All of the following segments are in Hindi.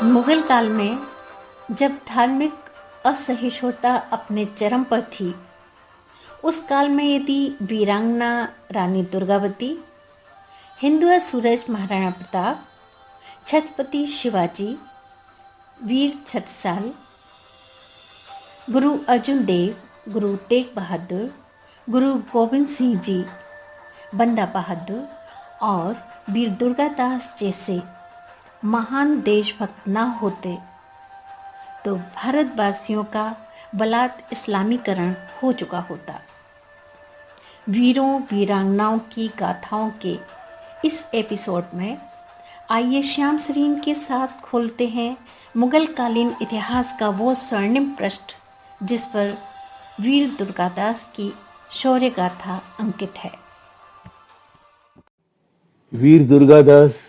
मुगल काल में जब धार्मिक असहिष्णुता अपने चरम पर थी, उस काल में यदि वीरांगना रानी दुर्गावती, हिंदुआ सूरज महाराणा प्रताप, छत्रपति शिवाजी, वीर छत्रसाल, गुरु अर्जुन देव, गुरु तेग बहादुर, गुरु गोविंद सिंह जी, बंदा बहादुर और वीर दुर्गादास जैसे महान देशभक्त न होते तो भारतवासियों का बलात् इस्लामीकरण हो चुका होता। वीरों वीरांगनाओं की गाथाओं के इस एपिसोड में आइए श्याम सरीन के साथ खोलते हैं मुगल कालीन इतिहास का वो स्वर्णिम पृष्ठ जिस पर वीर दुर्गादास की शौर्य गाथा अंकित है। वीर दुर्गादास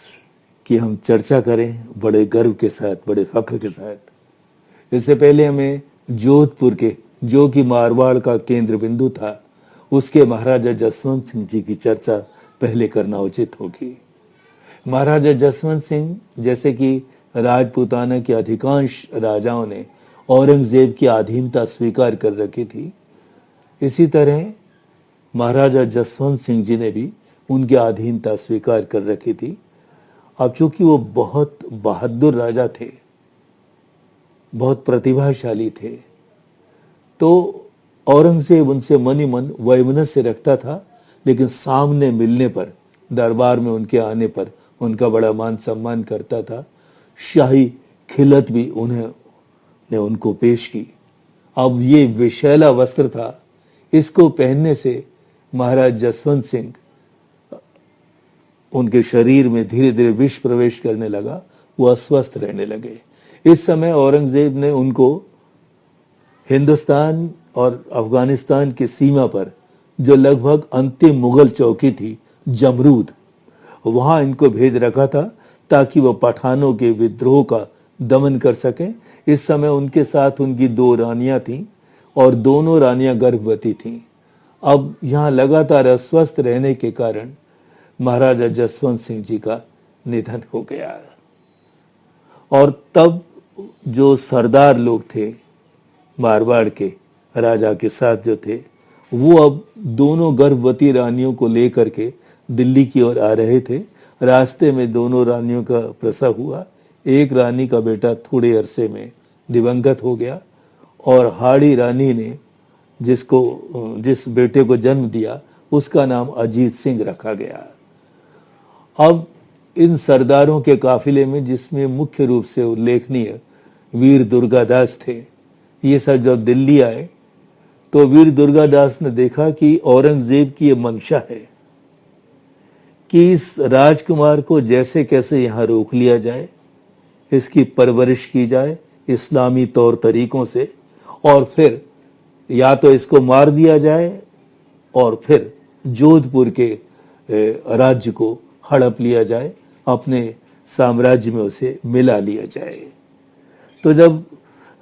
की हम चर्चा करें बड़े गर्व के साथ, बड़े फख्र के साथ। इससे पहले हमें जोधपुर के, जो कि मारवाड़ का केंद्र बिंदु था, उसके महाराजा जसवंत सिंह जी की चर्चा पहले करना उचित होगी। महाराजा जसवंत सिंह जैसे कि राजपूताना के अधिकांश राजाओं ने औरंगजेब की अधीनता स्वीकार कर रखी थी, इसी तरह महाराजा जसवंत सिंह जी ने भी उनकी अधीनता स्वीकार कर रखी थी। अब चूंकि वो बहुत बहादुर राजा थे, बहुत प्रतिभाशाली थे, तो औरंगजेब उनसे मन ही मन वैमनस्य रखता था, लेकिन सामने मिलने पर, दरबार में उनके आने पर उनका बड़ा मान सम्मान करता था। शाही खिलत भी उन्हें उनको पेश की। अब ये विशैला वस्त्र था, इसको पहनने से महाराज जसवंत सिंह, उनके शरीर में धीरे धीरे विष प्रवेश करने लगा, वो अस्वस्थ रहने लगे। इस समय औरंगजेब ने उनको हिंदुस्तान और अफगानिस्तान की सीमा पर, जो लगभग अंतिम मुगल चौकी थी जमरूद, वहां इनको भेज रखा था ताकि वो पठानों के विद्रोह का दमन कर सकें। इस समय उनके साथ उनकी 2 रानियां थीं और दोनों रानियां गर्भवती थीं। अब यहां लगातार अस्वस्थ रहने के कारण महाराजा जसवंत सिंह जी का निधन हो गया। और तब जो सरदार लोग थे मारवाड़ के राजा के साथ जो थे, वो अब दोनों गर्भवती रानियों को लेकर के दिल्ली की ओर आ रहे थे। रास्ते में दोनों रानियों का प्रसव हुआ। एक रानी का बेटा थोड़े अरसे में दिवंगत हो गया और हाड़ी रानी ने जिस बेटे को जन्म दिया, उसका नाम अजीत सिंह रखा गया। अब इन सरदारों के काफिले में, जिसमें मुख्य रूप से उल्लेखनीय वीर दुर्गादास थे, ये सब जब दिल्ली आए तो वीर दुर्गादास ने देखा कि औरंगजेब की ये मंशा है कि इस राजकुमार को जैसे कैसे यहाँ रोक लिया जाए, इसकी परवरिश की जाए इस्लामी तौर तरीकों से, और फिर या तो इसको मार दिया जाए और फिर जोधपुर के राज्य को हड़प लिया जाए, अपने साम्राज्य में उसे मिला लिया जाए। तो जब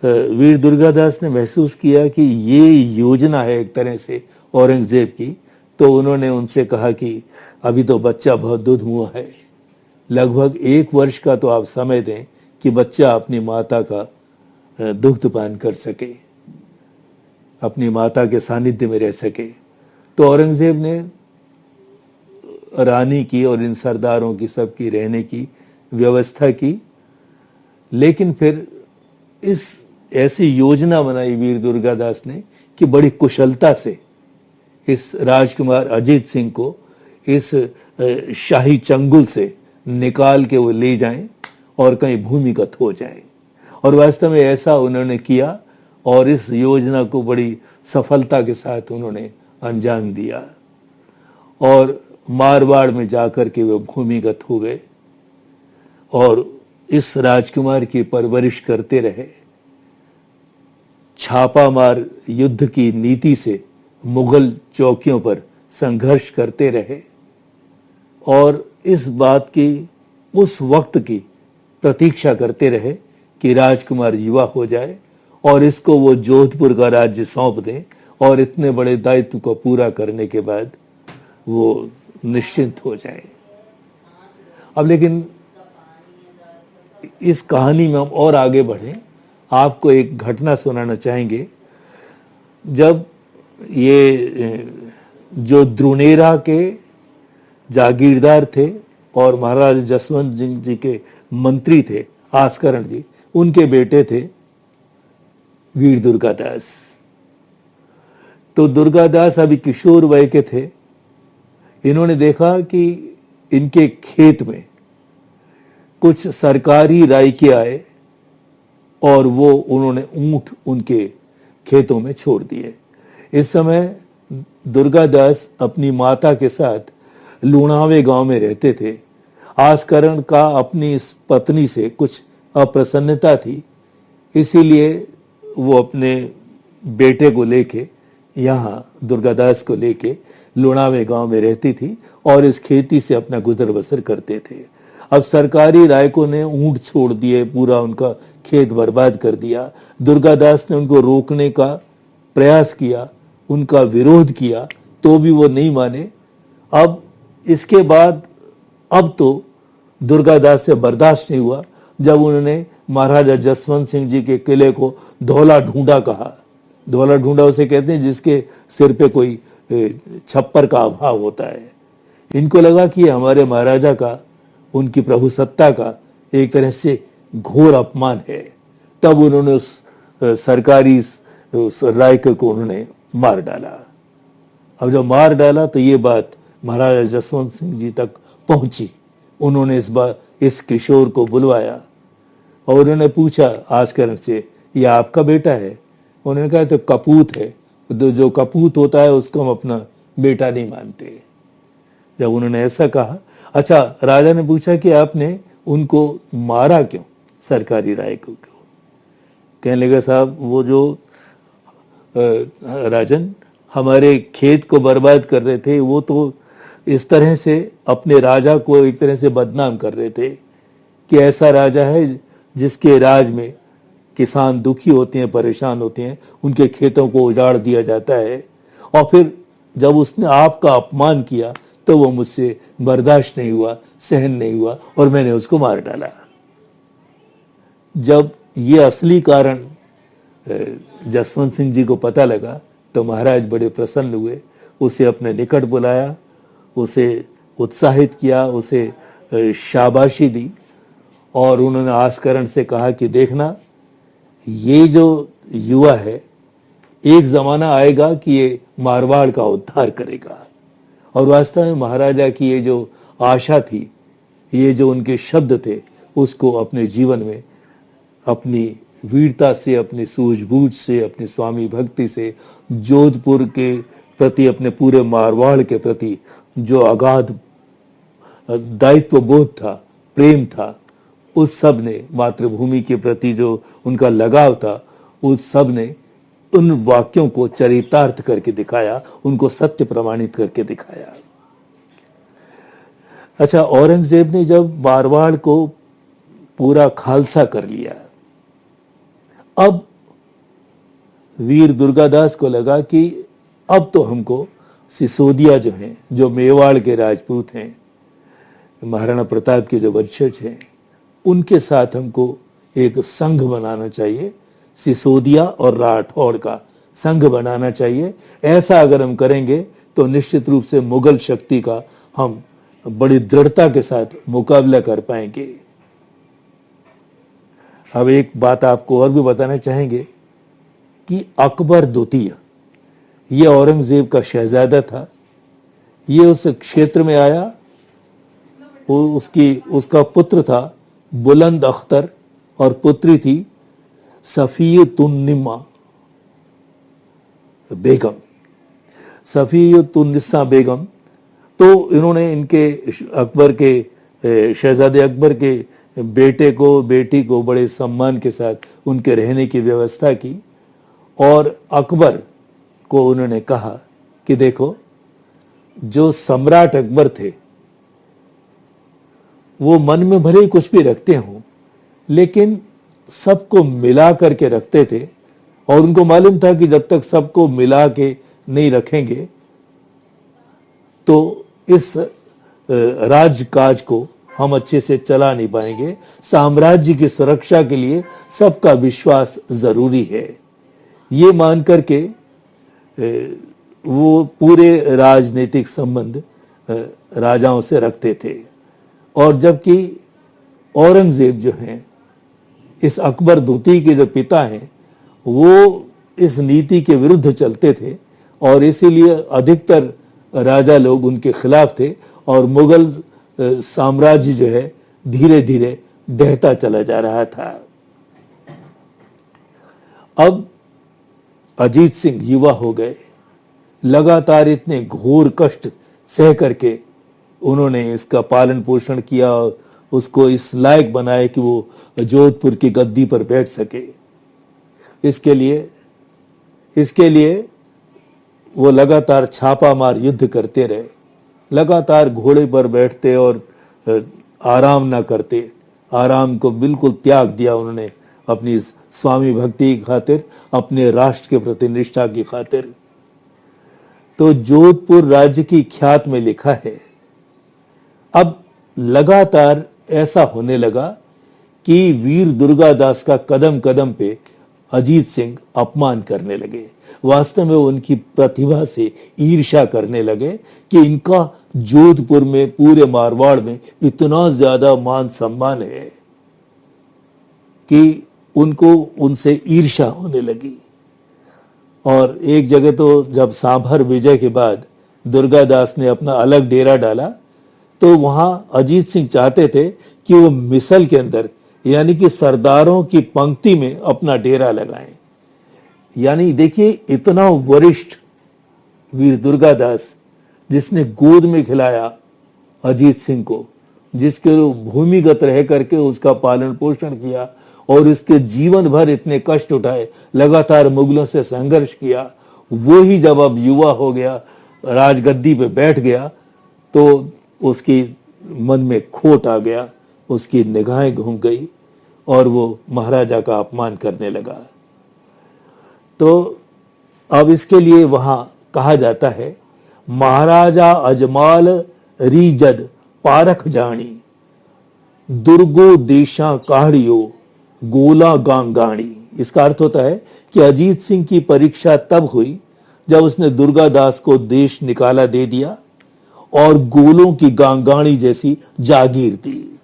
वीर दुर्गादास ने महसूस किया कि ये योजना है एक तरह से औरंगजेब की, तो उन्होंने उनसे कहा कि अभी तो बच्चा बहुत दूध मुआ है, लगभग 1 वर्ष का तो आप समय दें कि बच्चा अपनी माता का दुग्धपान कर सके, अपनी माता के सानिध्य में रह सके। तो औरंगजेब ने रानी की और इन सरदारों की सबकी रहने की व्यवस्था की, लेकिन फिर इस ऐसी योजना बनाई वीर दुर्गादास ने कि बड़ी कुशलता से इस राजकुमार अजीत सिंह को इस शाही चंगुल से निकाल के वो ले जाएं और कहीं भूमिगत हो जाएं। और वास्तव में ऐसा उन्होंने किया और इस योजना को बड़ी सफलता के साथ उन्होंने अंजाम दिया और मारवाड़ में जाकर के वो भूमिगत हो गए और इस राजकुमार की परवरिश करते रहे। छापामार युद्ध की नीति से मुगल चौकियों पर संघर्ष करते रहे और इस बात की, उस वक्त की प्रतीक्षा करते रहे कि राजकुमार युवा हो जाए और इसको वो जोधपुर का राज्य सौंप दें और इतने बड़े दायित्व को पूरा करने के बाद वो निश्चिंत हो जाए। अब लेकिन इस कहानी में हम और आगे बढ़ें, आपको एक घटना सुनाना चाहेंगे। जब ये जो द्रोणेरा के जागीरदार थे और महाराज जसवंत सिंह जी के मंत्री थे आस्करण जी, उनके बेटे थे वीर दुर्गादास। तो दुर्गादास अभी किशोर वय के थे। इन्होंने देखा कि इनके खेत में कुछ सरकारी राइके आए और वो उन्होंने ऊंट उनके खेतों में छोड़ दिए। इस समय दुर्गादास अपनी माता के साथ लुणावे गांव में रहते थे। आस्करण का अपनी इस पत्नी से कुछ अप्रसन्नता थी, इसीलिए वो अपने बेटे को लेके यहाँ दुर्गादास को लेके लुणावे गांव में रहती थी और इस खेती से अपना गुजर बसर करते थे। अब सरकारी रायकों ने ऊंट छोड़ दिए, पूरा उनका खेत बर्बाद कर दिया। दुर्गादास ने उनको रोकने का प्रयास किया, उनका विरोध किया, तो भी वो नहीं माने। अब इसके बाद अब तो दुर्गादास से बर्दाश्त नहीं हुआ जब उन्होंने महाराजा जसवंत सिंह जी के किले को धौला ढूंढा कहा। धौला ढूंढा उसे कहते हैं जिसके सिर पे कोई छप्पर का अभाव होता है। इनको लगा कि हमारे महाराजा का, उनकी प्रभुसत्ता का एक तरह से घोर अपमान है। तब उन्होंने उस सरकारी उस रायके को उन्होंने मार डाला। अब जब मार डाला तो ये बात महाराजा जसवंत सिंह जी तक पहुंची। उन्होंने इस बार इस किशोर को बुलवाया और उन्होंने पूछा आस्करण से, ये आपका बेटा है? उन्होंने कहा तो कपूत है, तो जो कपूत होता है उसको हम अपना बेटा नहीं मानते। जब उन्होंने ऐसा कहा, अच्छा, राजा ने पूछा कि आपने उनको मारा क्यों, सरकारी रायकों को? कहने लगा, साहब वो जो राजन हमारे खेत को बर्बाद कर रहे थे, वो तो इस तरह से अपने राजा को एक तरह से बदनाम कर रहे थे कि ऐसा राजा है जिसके राज में किसान दुखी होते हैं, परेशान होते हैं, उनके खेतों को उजाड़ दिया जाता है। और फिर जब उसने आपका अपमान किया तो वो मुझसे बर्दाश्त नहीं हुआ, सहन नहीं हुआ और मैंने उसको मार डाला। जब ये असली कारण जसवंत सिंह जी को पता लगा तो महाराज बड़े प्रसन्न हुए, उसे अपने निकट बुलाया, उसे उत्साहित किया, उसे शाबाशी दी और उन्होंने आस्करण से कहा कि देखना, ये जो युवा है एक जमाना आएगा कि ये मारवाड़ का उद्धार करेगा। और वास्तव में महाराजा की ये जो आशा थी, ये जो उनके शब्द थे, उसको अपने जीवन में अपनी वीरता से, अपनी सूझबूझ से, अपनी स्वामी भक्ति से, जोधपुर के प्रति, अपने पूरे मारवाड़ के प्रति जो अगाध दायित्व बोध था, प्रेम था, उस सब ने, मातृभूमि के प्रति जो उनका लगाव था, उस सब ने उन वाक्यों को चरितार्थ करके दिखाया, उनको सत्य प्रमाणित करके दिखाया। अच्छा, औरंगजेब ने जब मारवाड़ को पूरा खालसा कर लिया, अब वीर दुर्गादास को लगा कि अब तो हमको सिसोदिया जो हैं, जो मेवाड़ के राजपूत हैं, महाराणा प्रताप के जो वंशज हैं, उनके साथ हमको एक संघ बनाना चाहिए, सिसोदिया और राठौड़ का संघ बनाना चाहिए। ऐसा अगर हम करेंगे तो निश्चित रूप से मुगल शक्ति का हम बड़ी दृढ़ता के साथ मुकाबला कर पाएंगे। अब एक बात आपको और भी बताना चाहेंगे कि अकबर द्वितीय, ये औरंगजेब का शहजादा था। ये उस क्षेत्र में आया, उसका पुत्र था बुलंद अख्तर और पुत्री थी सफीयतुन्निसा बेगम। सफीयतुन्निसा बेगम, तो इन्होंने इनके अकबर के शहजादे अकबर के बेटे को, बेटी को बड़े सम्मान के साथ उनके रहने की व्यवस्था की और अकबर को उन्होंने कहा कि देखो, जो सम्राट अकबर थे वो मन में भले ही कुछ भी रखते हों, लेकिन सबको मिला करके रखते थे और उनको मालूम था कि जब तक सबको मिला के नहीं रखेंगे तो इस राजकाज को हम अच्छे से चला नहीं पाएंगे। साम्राज्य की सुरक्षा के लिए सबका विश्वास जरूरी है। ये मान करके वो पूरे राजनीतिक संबंध राजाओं से रखते थे। और जबकि औरंगजेब जो हैं, इस अकबर द्वितीय के जो पिता हैं, वो इस नीति के विरुद्ध चलते थे और इसीलिए अधिकतर राजा लोग उनके खिलाफ थे और मुगल साम्राज्य जो है धीरे धीरे ढहता चला जा रहा था। अब अजीत सिंह युवा हो गए। लगातार इतने घोर कष्ट सह करके उन्होंने इसका पालन पोषण किया और उसको इस लायक बनाया कि वो जोधपुर की गद्दी पर बैठ सके। इसके लिए वो लगातार छापामार युद्ध करते रहे, लगातार घोड़े पर बैठते और आराम ना करते। आराम को बिल्कुल त्याग दिया उन्होंने अपनी स्वामी भक्ति की खातिर, अपने राष्ट्र के प्रति निष्ठा की खातिर। तो जोधपुर राज्य की ख्यात में लिखा है, अब लगातार ऐसा होने लगा कि वीर दुर्गादास का कदम कदम पे अजीत सिंह अपमान करने लगे। वास्तव में उनकी प्रतिभा से ईर्ष्या करने लगे कि इनका जोधपुर में, पूरे मारवाड़ में इतना ज्यादा मान सम्मान है कि उनको उनसे ईर्ष्या होने लगी। और एक जगह तो जब सांभर विजय के बाद दुर्गादास ने अपना अलग डेरा डाला, तो वहां अजीत सिंह चाहते थे कि वो मिसल के अंदर, यानी कि सरदारों की पंक्ति में अपना डेरा लगाएं। यानी देखिए, इतना वरिष्ठ वीर दुर्गादास, जिसने गोद में खिलाया अजीत सिंह को, जिसके भूमिगत रह करके उसका पालन पोषण किया और इसके जीवन भर इतने कष्ट उठाए, लगातार मुगलों से संघर्ष किया, वो ही जब अब युवा हो गया, राजगद्दी पे बैठ गया, तो उसकी मन में खोट आ गया, उसकी निगाहें घूम गई और वो महाराजा का अपमान करने लगा। तो अब इसके लिए वहां कहा जाता है, महाराजा अजमाल रीजद पारख जानी, दुर्गो देशा काढ़ियो गोला गांगाणी। इसका अर्थ होता है कि अजीत सिंह की परीक्षा तब हुई जब उसने दुर्गादास को देश निकाला दे दिया और गोलों की गांगाणी जैसी जागीर दी।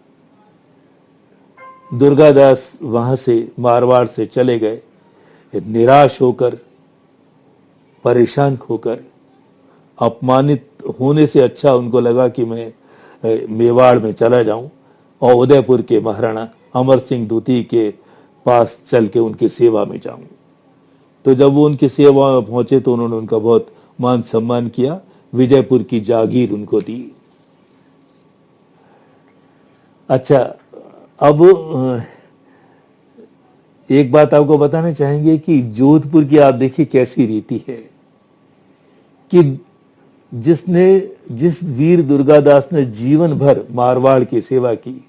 दुर्गादास वहां से, मारवाड़ से चले गए, निराश होकर, परेशान होकर। अपमानित होने से अच्छा उनको लगा कि मैं मेवाड़ में चला जाऊं और उदयपुर के महाराणा अमर सिंह द्वितीय के पास चल के उनकी सेवा में जाऊं। तो जब वो उनकी सेवा में पहुंचे तो उन्होंने उनका बहुत मान सम्मान किया, विजयपुर की जागीर उनको दी। अच्छा, अब एक बात आपको बताना चाहेंगे कि जोधपुर की आप देखिए कैसी रीति है कि जिस वीर दुर्गादास ने जीवन भर मारवाड़ की सेवा की,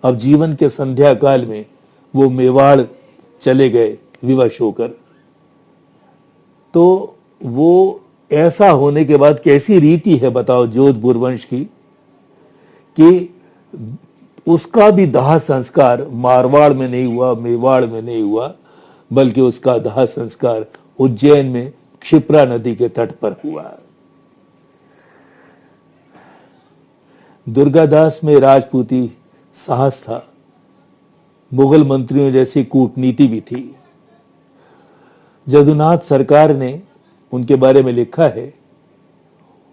अब जीवन के संध्या काल में वो मेवाड़ चले गए विवश होकर। तो वो ऐसा होने के बाद कैसी रीति है बताओ जोधपुर वंश की, कि उसका भी दाह संस्कार मारवाड़ में नहीं हुआ, मेवाड़ में नहीं हुआ, बल्कि उसका दाह संस्कार उज्जैन में क्षिप्रा नदी के तट पर हुआ। दुर्गादास में राजपूती साहस था, मुगल मंत्रियों जैसी कूटनीति भी थी। जदुनाथ सरकार ने उनके बारे में लिखा है,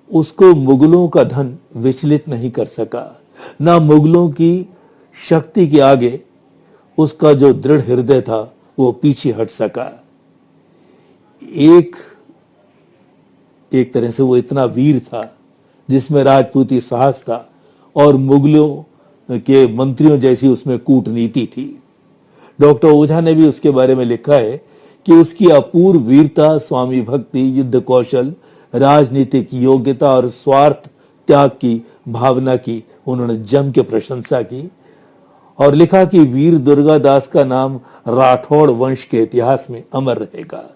उसको मुगलों का धन विचलित नहीं कर सका, ना मुगलों की शक्ति के आगे उसका जो दृढ़ हृदय था वो पीछे हट सका। एक तरह से वो इतना वीर था जिसमें राजपूती साहस था और मुगलों के मंत्रियों जैसी उसमें कूटनीति थी। डॉक्टर ओझा ने भी उसके बारे में लिखा है कि उसकी अपूर्व वीरता, स्वामी भक्ति, युद्ध कौशल, राजनीतिक योग्यता और स्वार्थ त्याग की भावना की उन्होंने जम के प्रशंसा की और लिखा कि वीर दुर्गादास का नाम राठौड़ वंश के इतिहास में अमर रहेगा।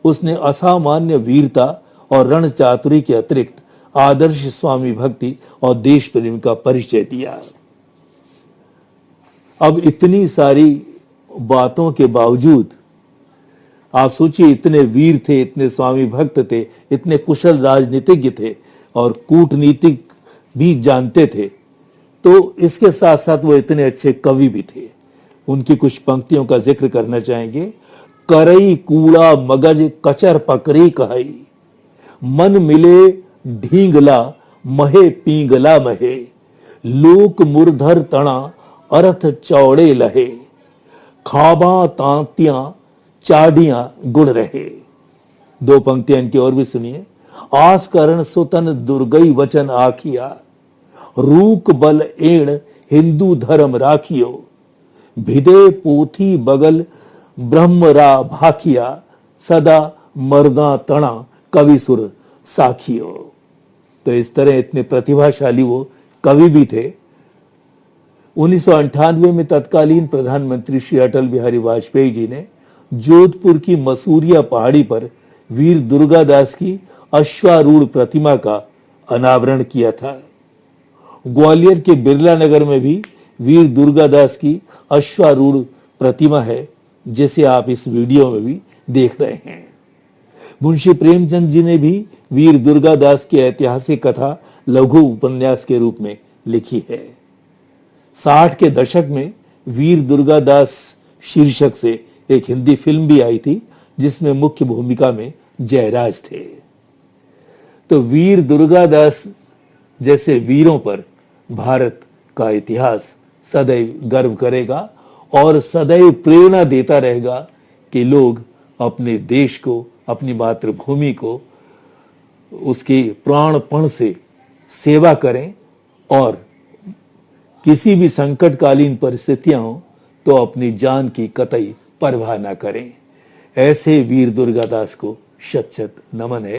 उसने असामान्य वीरता और रण चातुरी के अतिरिक्त आदर्श स्वामी भक्ति और देश प्रेम का परिचय दिया। अब इतनी सारी बातों के बावजूद आप सोचिए, इतने वीर थे, इतने स्वामी भक्त थे, इतने कुशल राजनीतिज्ञ थे और कूटनीतिक भी जानते थे, तो इसके साथ साथ वो इतने अच्छे कवि भी थे। उनकी कुछ पंक्तियों का जिक्र करना चाहेंगे। करई कूड़ा मगज कचर पकड़ी कहई, मन मिले ढींगला महे पींगला महे, लोक मुरधर तना अर्थ चौड़े लहे, खाबा तांतियां चाडियां गुड़ रहे। दो पंक्तियां इनकी और भी सुनिए। आस करण सुतन दुर्गई वचन आखिया, रूक बल एण हिंदू धर्म राखियो, भिदे पोथी बगल ब्रह्मरा भाखिया, सदा मर्दा तणा कवि सुर साखियो। तो इस तरह इतने प्रतिभाशाली वो कवि भी थे। 1998 में तत्कालीन प्रधानमंत्री श्री अटल बिहारी वाजपेयी जी ने जोधपुर की मसूरिया पहाड़ी पर वीर दुर्गादास की अश्वारूढ़ प्रतिमा का अनावरण किया था। ग्वालियर के बिरला नगर में भी वीर दुर्गादास की अश्वारूढ़ प्रतिमा है, जिसे आप इस वीडियो में भी देख रहे हैं। मुंशी प्रेमचंद जी ने भी वीर दुर्गादास की ऐतिहासिक कथा लघु उपन्यास के रूप में लिखी है। 60 के दशक में वीर दुर्गादास शीर्षक से एक हिंदी फिल्म भी आई थी, जिसमें मुख्य भूमिका में जयराज थे। तो वीर दुर्गादास जैसे वीरों पर भारत का इतिहास सदैव गर्व करेगा और सदैव प्रेरणा देता रहेगा कि लोग अपने देश को, अपनी मातृभूमि को उसके प्राणपण से सेवा करें और किसी भी संकटकालीन परिस्थितियां हो तो अपनी जान की कतई परवाह न करें। ऐसे वीर दुर्गादास को शत शत नमन है।